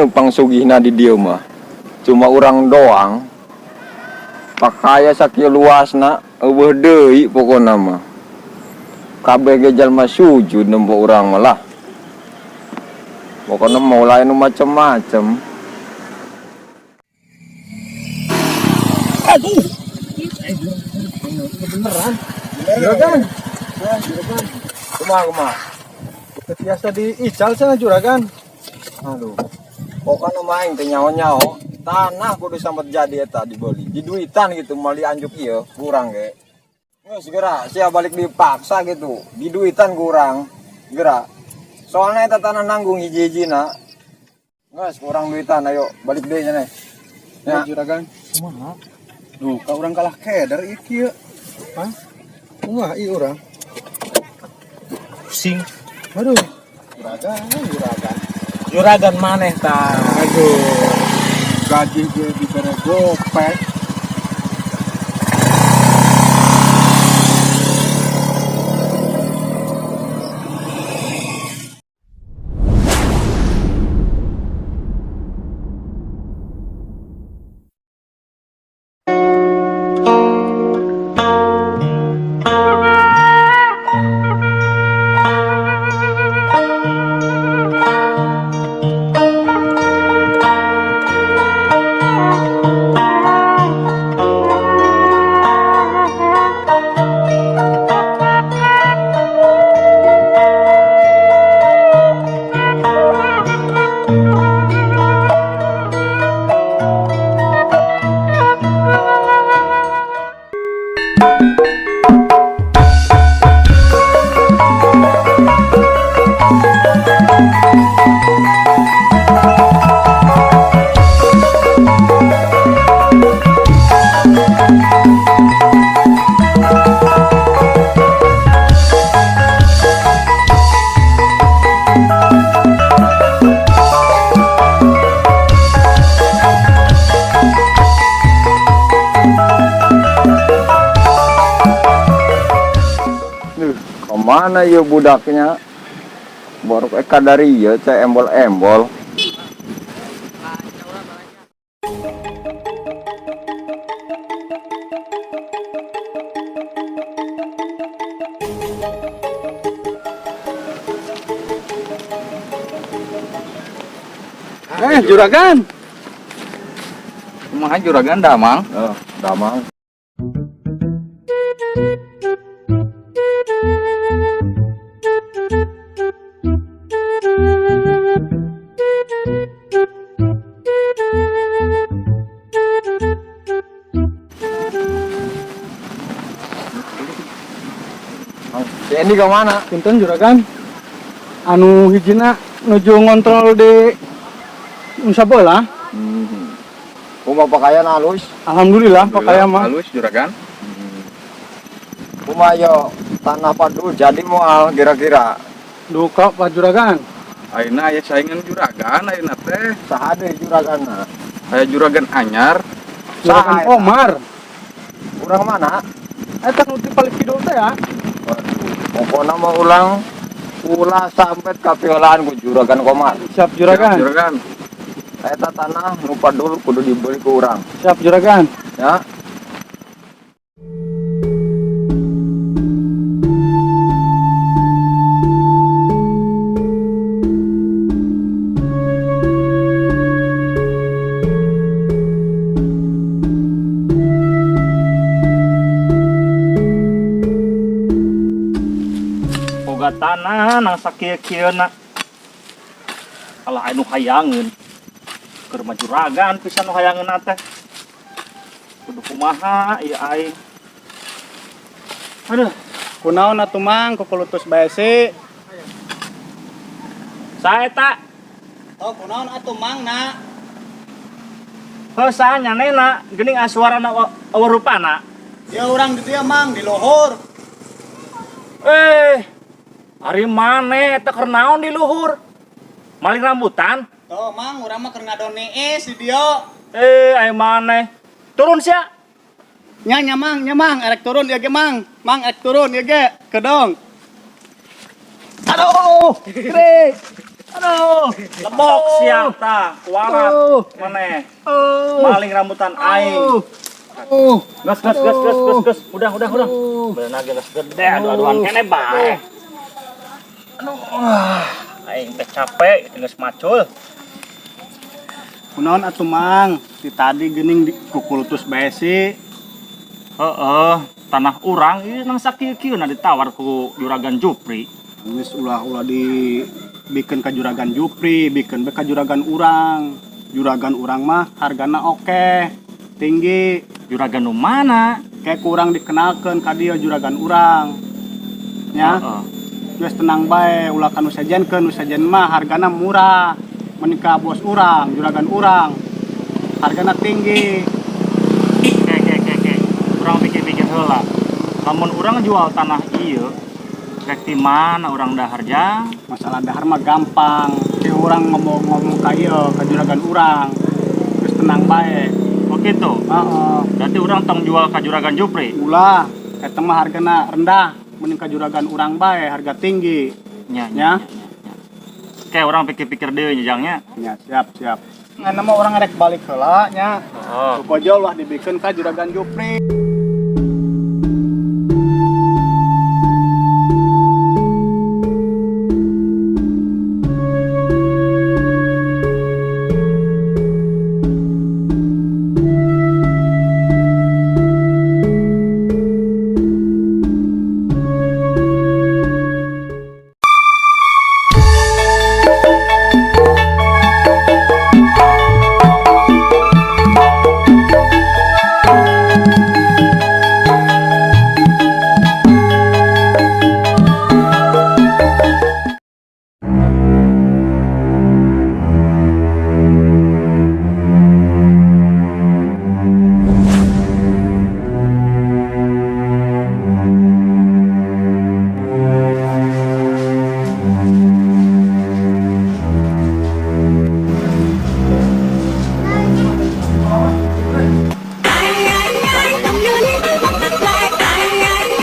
numpang sugihna di dieu mah. Cuma orang doang. Pakaya sakieu luasna eueuh deui pokona mah. Kabeh ge jalma sujud nempo urang mah lah. Pokona mau lain macem-macem. Aduh. Beneran. Juragan. Juragan. Kumaha. Biasa di ical sana juragan. Aduh. Pokona mah aing teh nyaho-nyaho, tanah kudu sambat jadi eta dibeli. Di duitan gitu mali anjuk ieu, kurang ge. Geus geura sia balik dipaksa gitu. Di duitan kurang. Geura. Soalnya eta tanah nanggung hiji-hijina. Geus kurang duitan ayo balik deui nya. Ya juragan. Kumaha? Duh, ka urang kalah keder ieu kieu. Hah? Kumaha ieu urang? Pusing. Aduh. Juragan. Juragan maneh ta. Aduh. Gaji ge dibere gopek. Kemana ya budaknya? Baru eka dari ya, cek embol-embol. Juragan. Kumaha juragan damang? Damang. Ini ke mana? Punten juragan. Anu hijina nuju ngontrol di Nusa Bola. Kuma pakaian halus. Alhamdulillah pakaian mah. Halus juragan. Kuma yo tanah padu jadi moal kira-kira. Duka Pak Juragan. Ayeuna aya saingan juragan ayeuna teh. Sahade juraganna. Aya juragan anyar. Juragan Saha eta? Komar. Urang mana? Eta nu di paling kidul teh ya. Pokoknya mau ulah sampai kapiolaan ku juragan Komar. Siap juragan. Juragan. Eta tanah lupa dulu kudu dibeli ke urang. Siap juragan. Ya. Boga tanah nang sakieu-kieuna. Alah anu hayangeun. Keur mah juragan pisan nu hayangeunna teh. Kudu kumaha ieu aing. Aduh, Kunaon atuh mang kukulutus bae si. saeta Oh kunaon atuh mang na. heuh saha nyanena geuning aswarana eueuh rupana. Ya urang di dieu mang di luhur. Ari maneh teh keur naon di luhur? Maling rambutan? Tuh mang urang mah keur ngadon nees di dieu. Aya maneh. Turun sia. Nya mang, erek turun ieu ge mang. Mang erek turun ieu ge, kedong. Aduh, gede. Aduh, lebok siang tah, kuangat maneh. Maling rambutan aing. Gas. Udah. Bener lagi gas gede, aduh-aduhan kene bae. Aing teh capek, geus macul. Kunaon atuh Mang? Ti tadi geuning dikukultus bae sih. Heeh, tanah urang ieu nang sakieu-kieu ditawar ku Juragan Jupri. Geus ulah dibikin ka Juragan Jupri, bikin ka juragan urang. Juragan urang mah hargana oke, tinggi. Juragan nu mana? Kayak kurang dikenalkeun ka dieu juragan urang. Ya. Heeh. Geus tenang bae, ulah ka nu sajenkeun, nu sajen mah hargana murah. Menikah bos urang, juragan urang. Hargana tinggi. Oke. Urang pikir-pikir heula. Lamun urang jual tanah ieu, rek di mana urang dahar jang? Masalah dahar mah gampang. Ki urang ngomong ka ieu, ka juragan urang. Geus tenang bae. Oh gitu. Heeh. Berarti urang tong jual ka Juragan Jupri. Ulah, eta mah hargana rendah. Mending ka juragan urang bae, harga tinggi. Nya. Kayak orang pikir-pikir deui jangnya. Ya, siap. Ngana mah urang rek balik heula nya. Oh. Pokoknya ulah dibikeun ka juragan Jupri.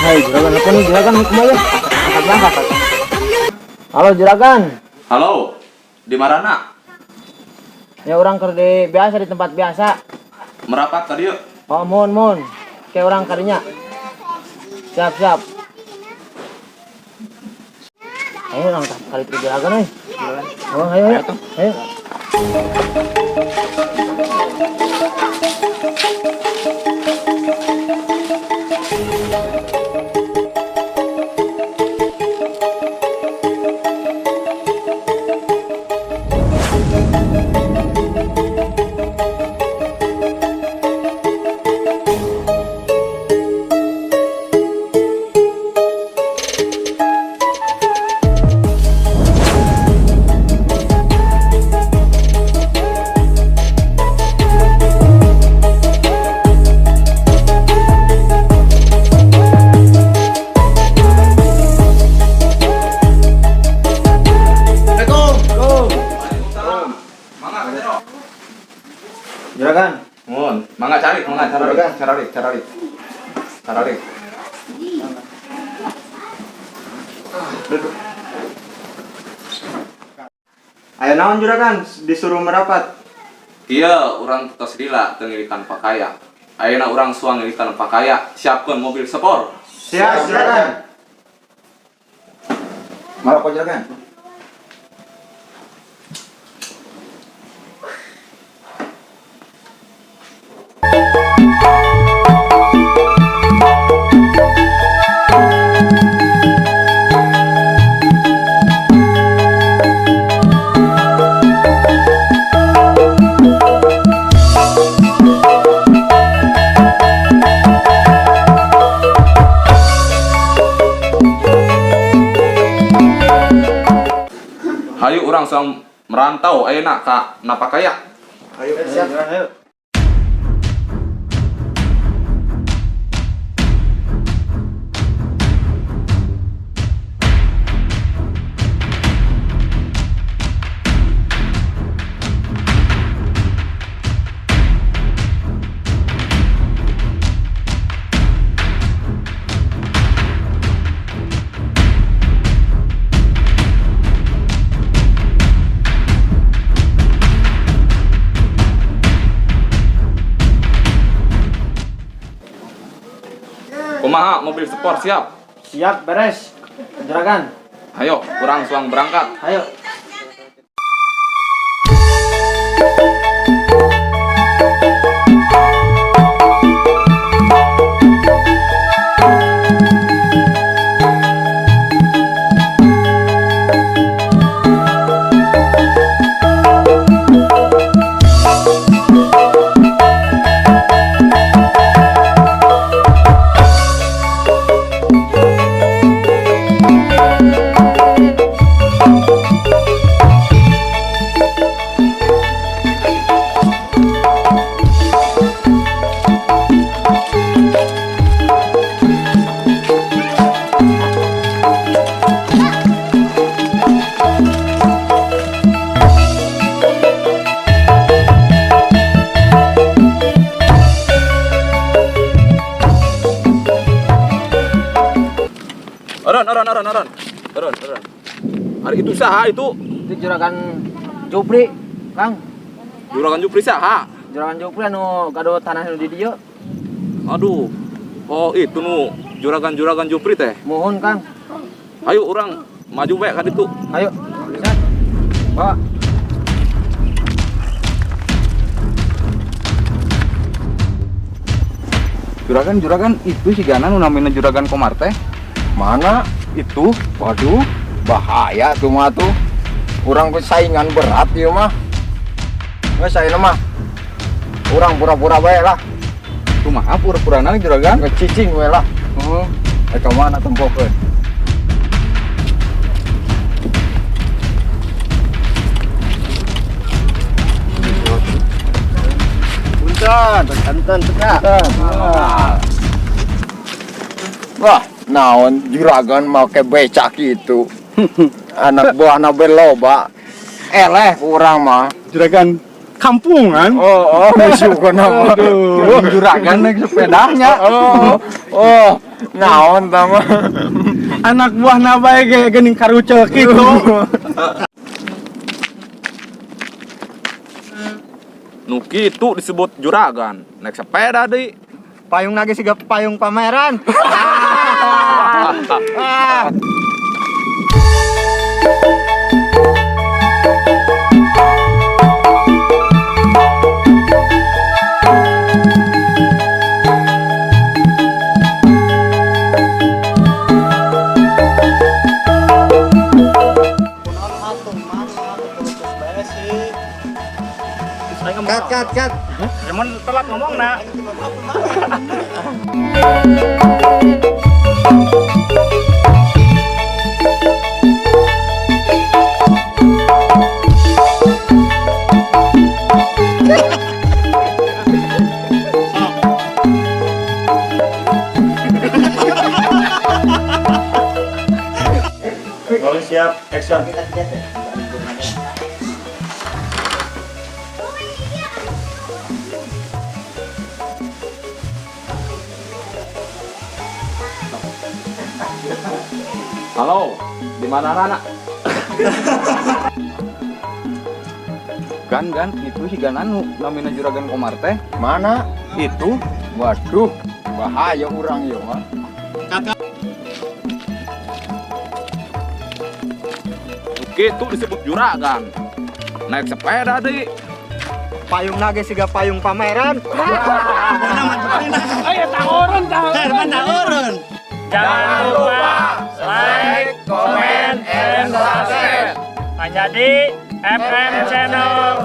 Hai juragan, apa nih juragan kemana? Angkat. Halo juragan, Halo, di mana? ya orang kerja biasa di tempat biasa. Merapat tadi yuk. Oh mohon, kayak orang kadinya. Siap. Ayo orang kali itu juragan nih. Oh ayo. Juragan, Mun, mangga cari. duduk. Ayo naon juragan, disuruh merapat. Iya, orang tos lila tengirikan pakaya. Ayeuna urang suang ngirikan pakaya, siapkeun mobil sepor. Siap juragan. Marapa juragan. Hayu urang suang merantau ayeuna ka napakaya. Ayo siap. Ayo. Kumaha mobil sport siap? Siap, beres. Juragan. Ayo, urang suang berangkat. Ayo. Turun. Hari itu saha itu? Itu juragan Jupri, Kang. Juragan Jupri saha? Juragan Jupri anu gado tanah nu di dieu. Aduh. Oh, itu nu juragan Jupri teh. Mohon, Kang. Ayo urang maju bae ka ditu. Ayo. Lihat. Bawa. Juragan itu si Gana nu namina Juragan Komar teh. Mana? Itu? Waduh, bahaya tuh mah tuh. Urang ku saingan berat ieu mah. Geus saeuna mah. Urang pura-pura bae lah. Kumaha pura-purana Juragan? Ngecicing we lah. Ka mana tempokeun? Punten, teka. Wah, naon juragan make becak itu. Anak buahna beloba. Eleh kurang mah. Juragan kampungan. Oh, musuh nama. Juragan naik sepedanya. Oh, naon tama. Anak buah nabae ge geuning karucel kitu. Nu kitu disebut juragan. Naik sepeda deui. Payung lagi siga payung pameran. Kat. Cuman telat ngomong nak. Kalau siap, action. Halo, di mana anak? Gan itu si Gana nu namina Juragan Komar teh. Mana? Itu Waduh, bahaya urang ieu mah. Kitu disebut juragan. Naik sepeda deui. Payung lagi siga payung pameran. Jangan lupa like, comment, and subscribe. Hanya di FM Channel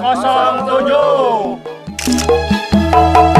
07.